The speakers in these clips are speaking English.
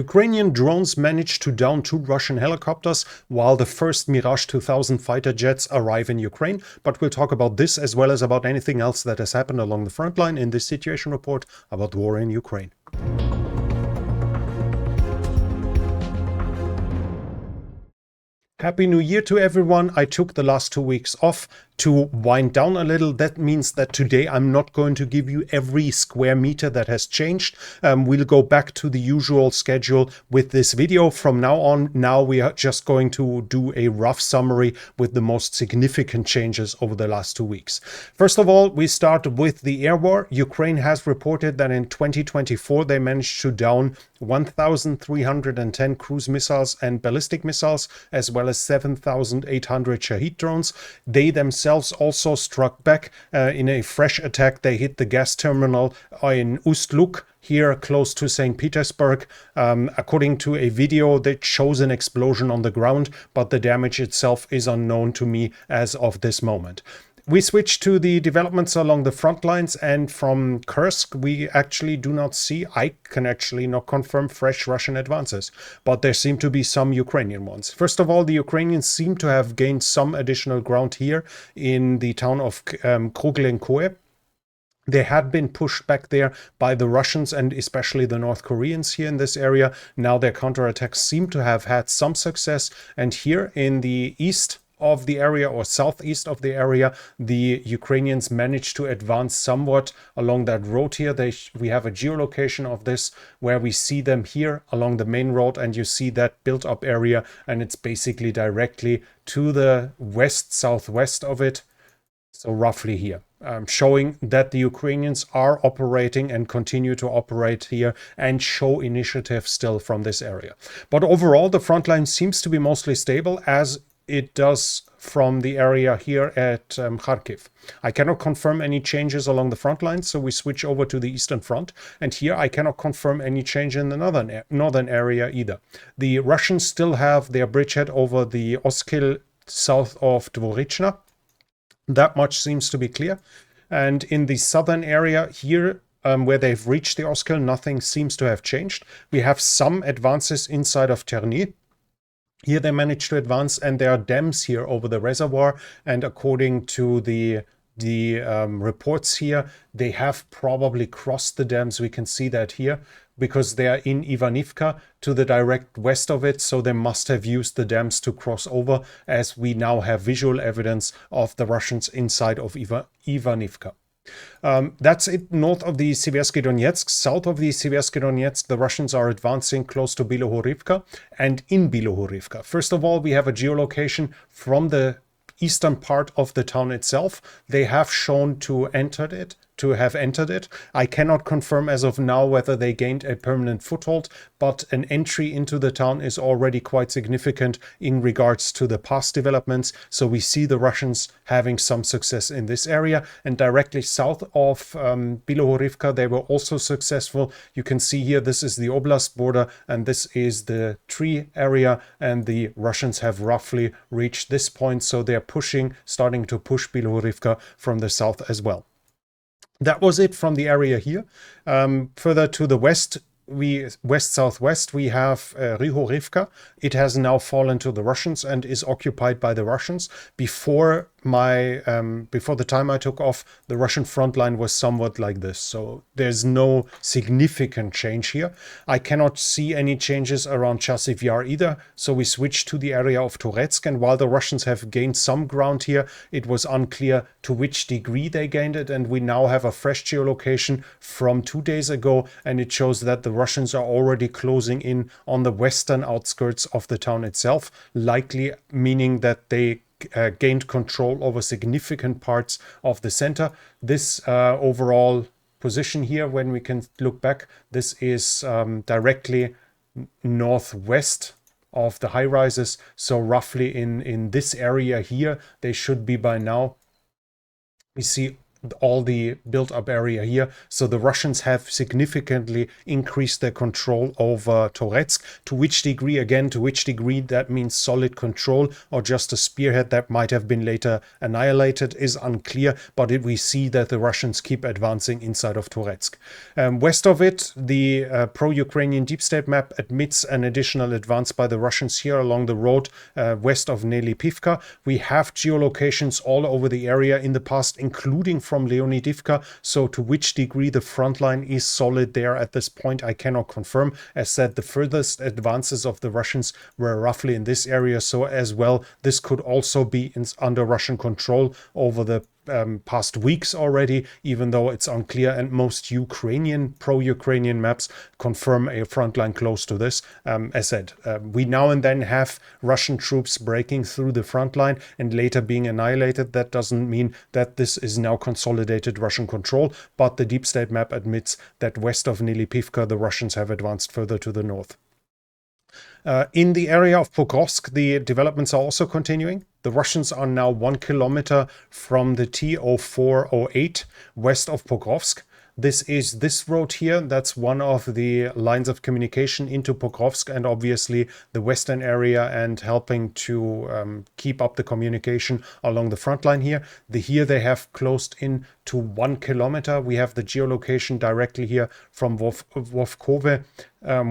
Ukrainian drones managed to down 2 Russian helicopters while the first Mirage 2000 fighter jets arrive in Ukraine. But we'll talk about this as well as about anything else that has happened along the front line in this situation report about war in Ukraine. Happy New Year to everyone. I took the last 2 weeks off to wind down a little. That means that today I'm not going to give you every square meter that has changed. We'll go back to the usual schedule with this video from now on. Now we are just going to do a rough summary with the most significant changes over the last 2 weeks. First of all, we start with the air war. Ukraine has reported that in 2024 they managed to down 1,310 cruise missiles and ballistic missiles, as well as 7,800 Shahid drones. They themselves also struck back in a fresh attack. They hit the gas terminal in Ust-Luk, here close to St. Petersburg. According to a video that shows an explosion on the ground, but the damage itself is unknown to me as of this moment. We switch to the developments along the front lines, and from Kursk we actually do not see, I can actually not confirm fresh Russian advances, but there seem to be some Ukrainian ones. First of all, the Ukrainians seem to have gained some additional ground here in the town of Kurakhove. They had been pushed back there by the Russians and especially the North Koreans here in this area. Now their counterattacks seem to have had some success, and here in the east of the area or southeast of the area, the Ukrainians managed to advance somewhat along that road here. We have a geolocation of this where we see them here along the main road, and you see that built up area, and it's basically directly to the west southwest of it, so roughly here. Showing that the Ukrainians are operating and continue to operate here and show initiative still from this area. But overall, the front line seems to be mostly stable, as it does from the area here at Kharkiv. I cannot confirm any changes along the front line, so we switch over to the eastern front. And here I cannot confirm any change in the northern area either. The Russians still have their bridgehead over the Oskil south of Dvorichna. That much seems to be clear. And in the southern area here, where they've reached the Oskil, nothing seems to have changed. We have some advances inside of Terny. Here they managed to advance, and there are dams here over the reservoir, and according to the reports here, they have probably crossed the dams. We can see that here because they are in Ivanivka to the direct west of it, so they must have used the dams to cross over, as we now have visual evidence of the Russians inside of Ivanivka. That's it north of the Seversky Donetsk. South of the Seversky Donetsk, the Russians are advancing close to Bilohorivka and in Bilohorivka. First of all, we have a geolocation from the eastern part of the town itself. They have shown to have entered it. I cannot confirm as of now whether they gained a permanent foothold, but an entry into the town is already quite significant in regards to the past developments. So we see the Russians having some success in this area, and directly south of Bilohorivka they were also successful. You can see here this is the oblast border and this is the tree area, and the Russians have roughly reached this point, so they're starting to push Bilohorivka from the south as well. That was it from the area here. Further to the west, west-southwest, we have Rihorivka. It has now fallen to the Russians and is occupied by the Russians. Before the time I took off, the Russian front line was somewhat like this. So there's no significant change here. I cannot see any changes around Chasiv Yar either. So we switched to the area of Toretsk, and while the Russians have gained some ground here, it was unclear to which degree they gained it. And we now have a fresh geolocation from 2 days ago, and it shows that the Russians are already closing in on the western outskirts of the town itself, likely meaning that they gained control over significant parts of the center. This overall position here, when we can look back, this is directly northwest of the high rises. So roughly in this area here, they should be by now. We see all the built-up area here. So the Russians have significantly increased their control over Toretsk. To which degree, again, to which degree that means solid control or just a spearhead that might have been later annihilated is unclear, but we see that the Russians keep advancing inside of Toretsk. West of it, the pro-Ukrainian deep state map admits an additional advance by the Russians here along the road west of Nelipivka. We have geolocations all over the area in the past, including from Leonidivka. So to which degree the front line is solid there at this point, I cannot confirm. As said, the furthest advances of the Russians were roughly in this area. So as well, this could also be under Russian control over the past weeks already, even though it's unclear, and most pro-Ukrainian maps confirm a front line close to this. As said, we now and then have Russian troops breaking through the front line and later being annihilated. That doesn't mean that this is now consolidated Russian control, but the deep state map admits that west of Nelipivka, the Russians have advanced further to the north. In the area of Pokrovsk, the developments are also continuing. The Russians are now 1 kilometer from the T0408 west of Pokrovsk. This is this road here. That's one of the lines of communication into Pokrovsk and obviously the western area, and helping to keep up the communication along the front line here. Here they have closed in to 1 kilometer. We have the geolocation directly here from Kurakhove,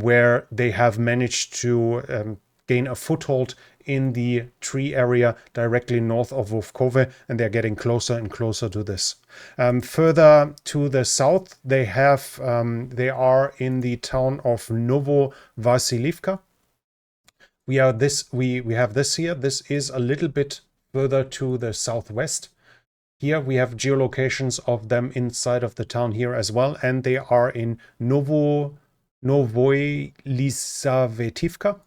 where they have managed to gain a foothold in the tree area directly north of Kurakhove, and they're getting closer and closer to this. Further to the south, they are in the town of Novovasilivka. We have this here. This is a little bit further to the southwest. Here we have geolocations of them inside of the town here as well, and they are in Novoyelisavetivka.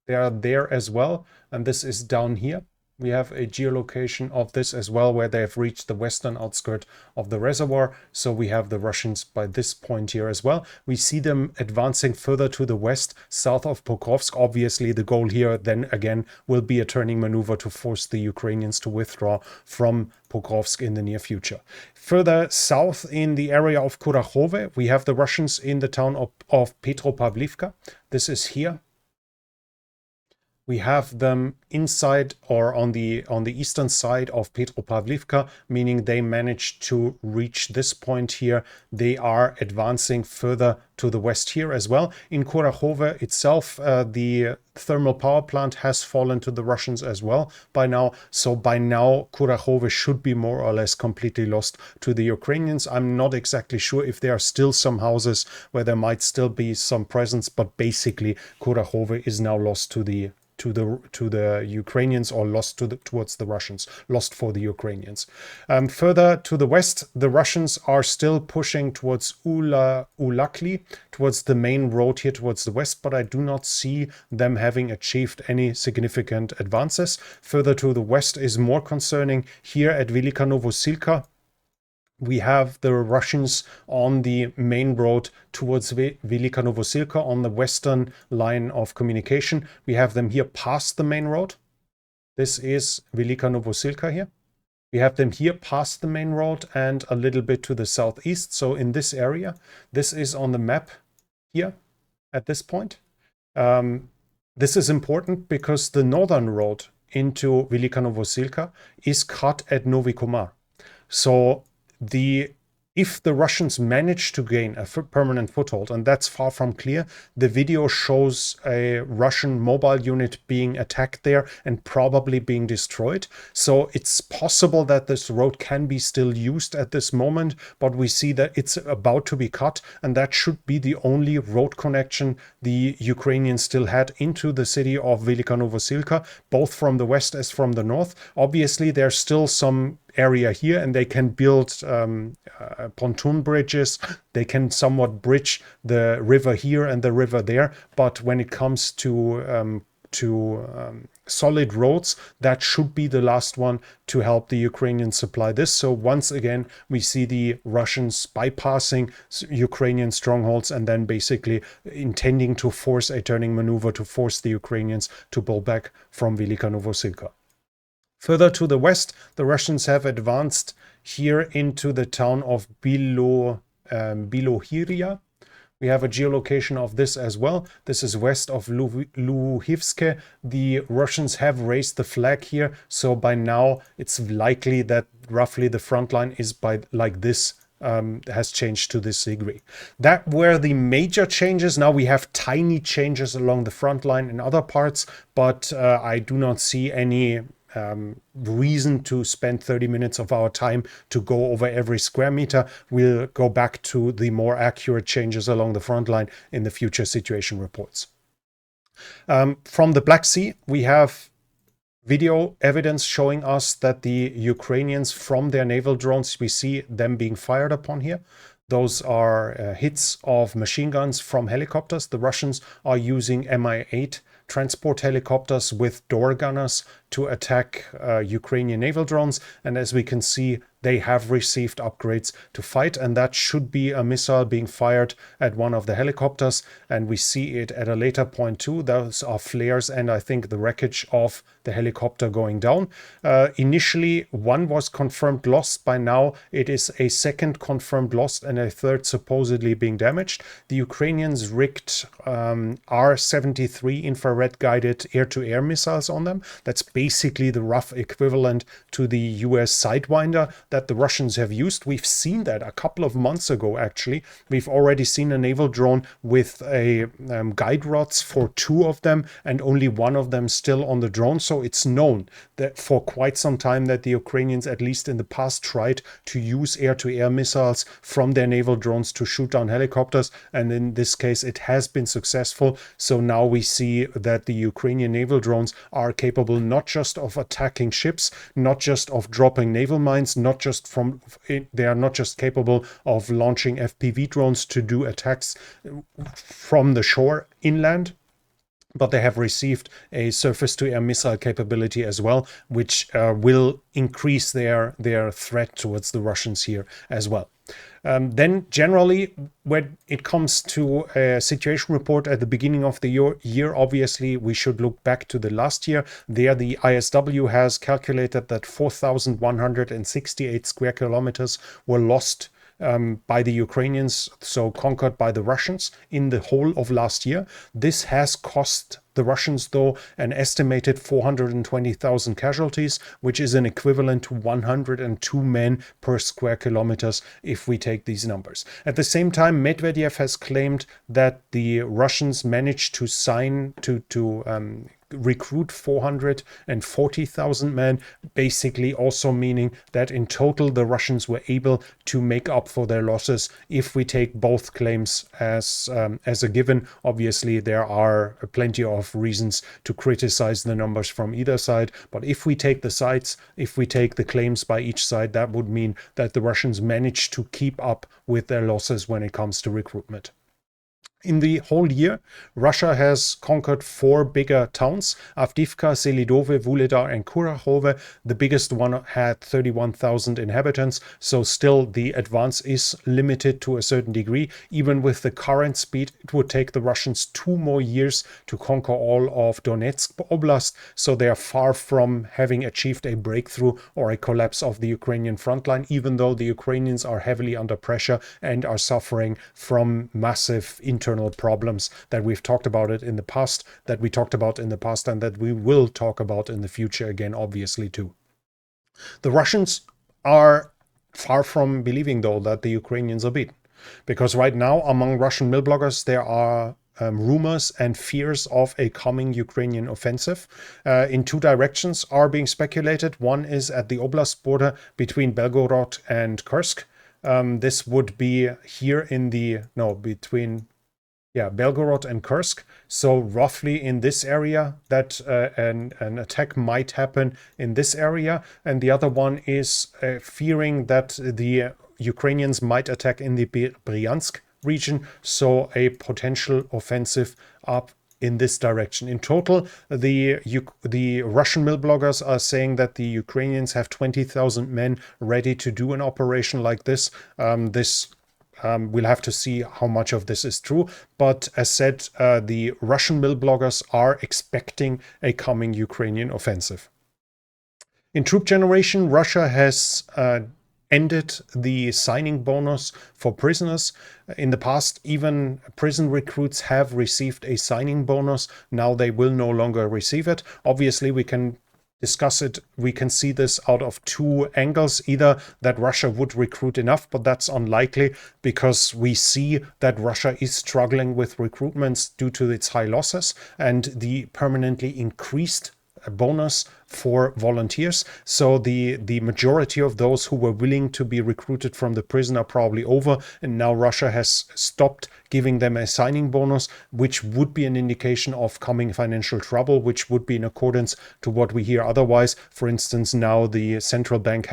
They are there as well, and this is down here. We have a geolocation of this as well, where they have reached the western outskirt of the reservoir. So we have the Russians by this point here as well. We see them advancing further to the west, south of Pokrovsk. Obviously, the goal here then again will be a turning maneuver to force the Ukrainians to withdraw from Pokrovsk in the near future. Further south in the area of Kurakhove, we have the Russians in the town of Petropavlivka. This is here. We have them inside or on the eastern side of Petropavlivka, meaning they managed to reach this point here. They are advancing further to the west here as well. In Kurakhove itself, the thermal power plant has fallen to the Russians as well by now. So by now, Kurakhove should be more or less completely lost to the Ukrainians. I'm not exactly sure if there are still some houses where there might still be some presence, but basically Kurakhove is now lost to the Ukrainians, or lost towards the Russians, lost for the Ukrainians. Further to the west, the Russians are still pushing towards Ulakli, towards the main road here towards the west, but I do not see them having achieved any significant advances. Further to the west is more concerning. Here at Velyka Novosilka, we have the Russians on the main road towards Velyka Novosilka on the western line of communication. We have them here past the main road. This is Velyka Novosilka here. We have them here past the main road and a little bit to the southeast. So in this area, this is on the map here at this point. This is important because the northern road into Velyka Novosilka is cut at Novi Komar. So if the Russians manage to gain a permanent foothold, and that's far from clear, the video shows a Russian mobile unit being attacked there and probably being destroyed. So it's possible that this road can be still used at this moment, but we see that it's about to be cut, and that should be the only road connection the Ukrainians still had into the city of Velyka Novosilka, both from the west as from the north. Obviously, there's still some area here, and they can build pontoon bridges. They can somewhat bridge the river here and the river there, but when it comes to solid roads, that should be the last one to help the Ukrainians supply this. So once again, we see the Russians bypassing Ukrainian strongholds and then basically intending to force a turning maneuver to force the Ukrainians to pull back from Velyka Novosilka. Further to the west, the Russians have advanced here into the town of Bilohiria. We have a geolocation of this as well. This is west of Luhivske. The Russians have raised the flag here, so by now it's likely that roughly the front line is by like this. Has changed to this degree. That were the major changes. Now we have tiny changes along the front line in other parts, but I do not see any reason to spend 30 minutes of our time to go over every square meter. We'll go back to the more accurate changes along the front line in the future situation reports. From the Black Sea, we have video evidence showing us that the Ukrainians, from their naval drones, we see them being fired upon here. Those are hits of machine guns from helicopters. The Russians are using Mi-8 transport helicopters with door gunners to attack Ukrainian naval drones. And as we can see, they have received upgrades to fight, and that should be a missile being fired at one of the helicopters. And we see it at a later point too. Those are flares and I think the wreckage of the helicopter going down. Initially, one was confirmed lost. By now, it is a second confirmed lost and a third supposedly being damaged. The Ukrainians rigged R-73 infrared guided air-to-air missiles on them. That's basically the rough equivalent to the US Sidewinder that the Russians have used. We've seen that a couple of months ago, actually. We've already seen a naval drone with a guide rods for two of them and only one of them still on the drone. So it's known that for quite some time that the Ukrainians, at least in the past, tried to use air-to-air missiles from their naval drones to shoot down helicopters. And in this case, it has been successful. So now we see that the Ukrainian naval drones are capable not just of attacking ships, not just of dropping naval mines, they are not just capable of launching FPV drones to do attacks from the shore inland, but they have received a surface-to-air missile capability as well, which will increase their threat towards the Russians here as well. Then generally, when it comes to a situation report at the beginning of the year, obviously we should look back to the last year. There the ISW has calculated that 4,168 square kilometers were lost by the Ukrainians, so conquered by the Russians in the whole of last year. This has cost the Russians, though, an estimated 420,000 casualties, which is an equivalent to 102 men per square kilometers if we take these numbers. At the same time, Medvedev has claimed that the Russians managed to recruit 440,000 men, basically also meaning that in total the Russians were able to make up for their losses. If we take both claims as a given, obviously there are plenty of reasons to criticize the numbers from either side, but if we take the claims by each side, that would mean that the Russians managed to keep up with their losses when it comes to recruitment. In the whole year, Russia has conquered 4 bigger towns: Avdiivka, Selidove, Vuhledar, and Kurakhove. The biggest one had 31,000 inhabitants, so still the advance is limited to a certain degree. Even with the current speed, it would take the Russians 2 more years to conquer all of Donetsk Oblast, so they are far from having achieved a breakthrough or a collapse of the Ukrainian front line, even though the Ukrainians are heavily under pressure and are suffering from massive internal problems that we've talked about in the past, and that we will talk about in the future again, obviously, too. The Russians are far from believing, though, that the Ukrainians are beaten, because right now among Russian mill bloggers there are rumors and fears of a coming Ukrainian offensive. In 2 directions are being speculated. One is at the oblast border between Belgorod and Kursk. This would be here between Belgorod and Kursk. So roughly in this area that an attack might happen in this area. And the other one is fearing that the Ukrainians might attack in the Bryansk region. So a potential offensive up in this direction. In total, the Russian mill bloggers are saying that the Ukrainians have 20,000 men ready to do an operation like this. We'll have to see how much of this is true. But as said, the Russian mill bloggers are expecting a coming Ukrainian offensive. In troop generation, Russia has ended the signing bonus for prisoners. In the past, even prison recruits have received a signing bonus. Now they will no longer receive it. Obviously, we can discuss it. We can see this out of two angles. Either that Russia would recruit enough, but that's unlikely because we see that Russia is struggling with recruitments due to its high losses and the permanently increased bonus for volunteers. So the majority of those who were willing to be recruited from the prison are probably over, and now Russia has stopped giving them a signing bonus, which would be an indication of coming financial trouble, which would be in accordance to what we hear otherwise. For instance, now the central bank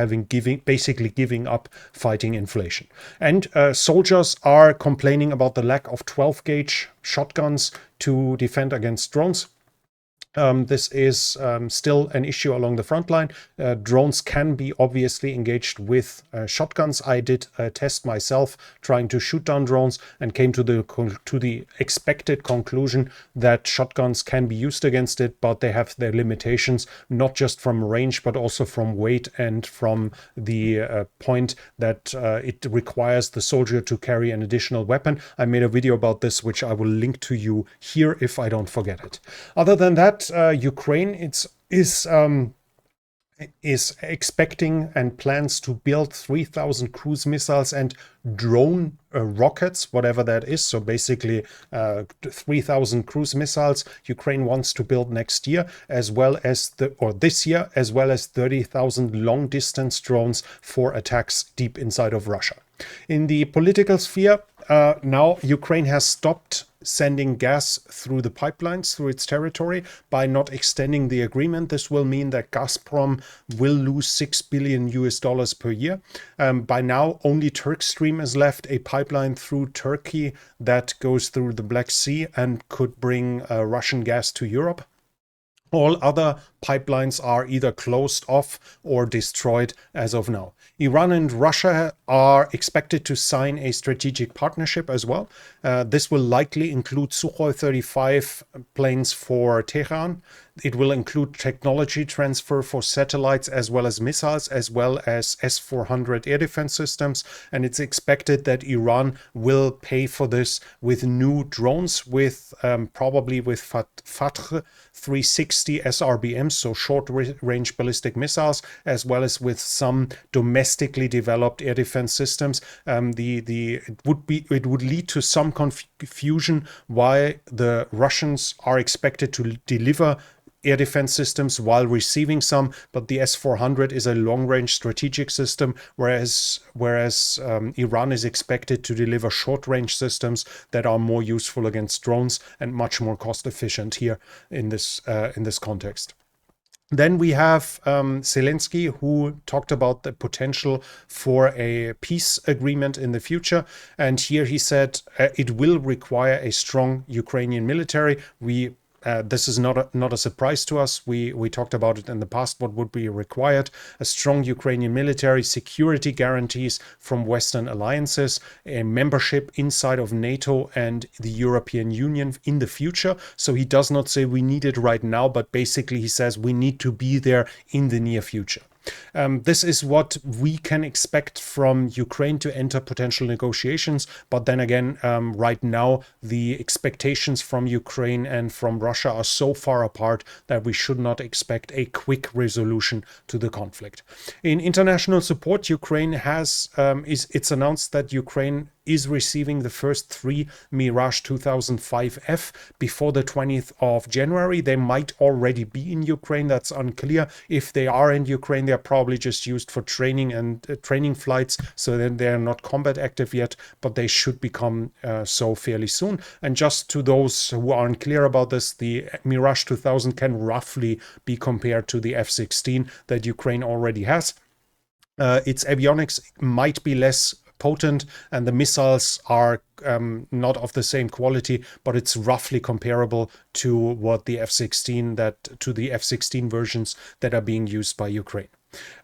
basically giving up fighting inflation. And soldiers are complaining about the lack of 12 gauge shotguns to defend against drones. This is still an issue along the front line. Drones can be obviously engaged with shotguns. I did a test myself trying to shoot down drones and came to the expected conclusion that shotguns can be used against it, but they have their limitations, not just from range, but also from weight and from the point that it requires the soldier to carry an additional weapon. I made a video about this, which I will link to you here if I don't forget it. Other than that, Ukraine is expecting and plans to build 3,000 cruise missiles and drone rockets, whatever that is. So basically 3,000 cruise missiles Ukraine wants to build next year, as well as this year, as well as 30,000 long distance drones for attacks deep inside of Russia. In the political sphere, now Ukraine has stopped sending gas through the pipelines through its territory by not extending the agreement. This will mean that Gazprom will lose $6 billion per year. By now, only Turkstream is left, a pipeline through Turkey that goes through the Black Sea and could bring Russian gas to Europe. All other pipelines are either closed off or destroyed as of now. Iran and Russia are expected to sign a strategic partnership as well. This will likely include Sukhoi 35 planes for Tehran. It will include technology transfer for satellites as well as missiles, as well as S-400 air defense systems. And it's expected that Iran will pay for this with new drones, with probably with Fatr 360 SRBMs, so short-range ballistic missiles, as well as with some domestically developed air defense systems. It would lead to some confusion why the Russians are expected to deliver air defense systems while receiving some, but the S-400 is a long-range strategic system, whereas Iran is expected to deliver short-range systems that are more useful against drones and much more cost-efficient here in this context. Then we have Zelensky, who talked about the potential for a peace agreement in the future. And here he said it will require a strong Ukrainian military. This is not a surprise to us. We talked about it in the past, what would be required: a strong Ukrainian military, security guarantees from Western alliances, a membership inside of NATO and the European Union in the future. So he does not say we need it right now, but basically he says we need to be there in the near future. This is what we can expect from Ukraine to enter potential negotiations. But then again, right now, the expectations from Ukraine and from Russia are so far apart that we should not expect a quick resolution to the conflict. In international support, Ukraine it's announced that Ukraine is receiving the first 3 Mirage 2005F before the 20th of January. They might already be in Ukraine. That's unclear. If they are in Ukraine, they're probably just used for training and training flights. So then they're not combat active yet, but they should become so fairly soon. And just to those who aren't clear about this, the Mirage 2000 can roughly be compared to the F-16 that Ukraine already has. Its avionics might be less potent and the missiles are not of the same quality, but it's roughly comparable to what the F-16 versions that are being used by Ukraine.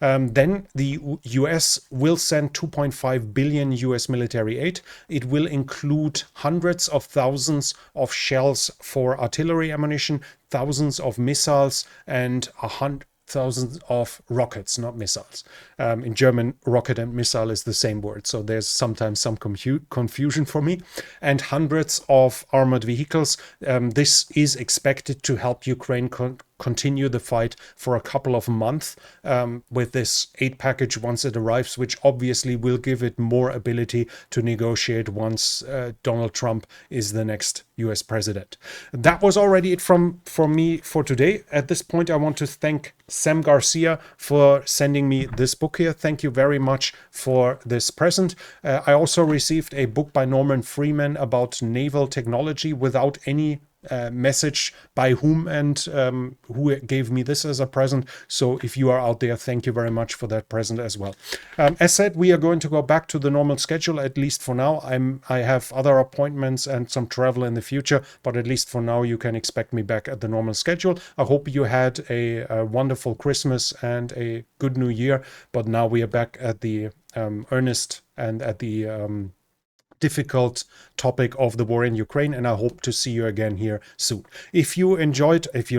Then the US will send 2.5 billion US military aid. It will include hundreds of thousands of shells for artillery ammunition, thousands of missiles, and thousands of rockets, not missiles. In German, rocket and missile is the same word, so there's sometimes some confusion for me. And hundreds of armored vehicles. This is expected to help Ukraine continue the fight for a couple of months with this aid package once it arrives, which obviously will give it more ability to negotiate once Donald Trump is the next US president. That was already it from me for today. At this point, I want to thank Sam Garcia for sending me this book here. Thank you very much for this present. I also received a book by Norman Freeman about naval technology without any message by whom and who gave me this as a present. So if you are out there, thank you very much for that present as well. As said, we are going to go back to the normal schedule, at least for now. I have other appointments and some travel in the future, but at least for now you can expect me back at the normal schedule. I hope you had a wonderful Christmas and a good New Year, but now we are back at the earnest and at the difficult topic of the war in Ukraine, and I hope to see you again here soon. If you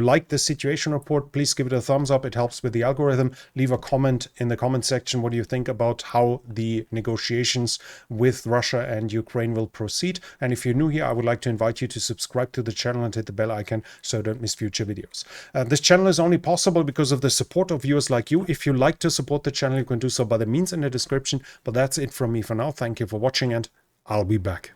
liked this situation report, please give it a thumbs up. It helps with the algorithm. Leave a comment in the comment section. What do you think about how the negotiations with Russia and Ukraine will proceed? And if you're new here, I would like to invite you to subscribe to the channel and hit the bell icon so you don't miss future videos. This channel is only possible because of the support of viewers like you. If you like to support the channel, you can do so by the means in the description. But that's it from me for now. Thank you for watching, and I'll be back.